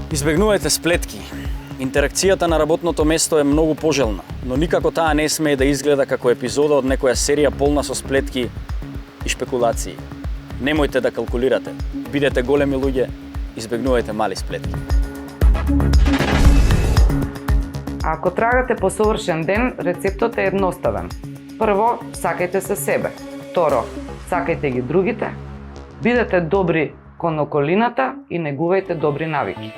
Избегнувајте сплетки. Интеракцијата на работното место е многу пожелна, но никако таа не смее да изгледа како епизода од некоја серија полна со сплетки и шпекулации. Немојте да калкулирате. Бидете големи луѓе, избегнувајте мали сплетки. Ако трагате по совршен ден, рецептот е едноставен. Прво, сакајте се себе. Второ, сакајте ги другите. Бидете добри кон околината и негувајте добри навики.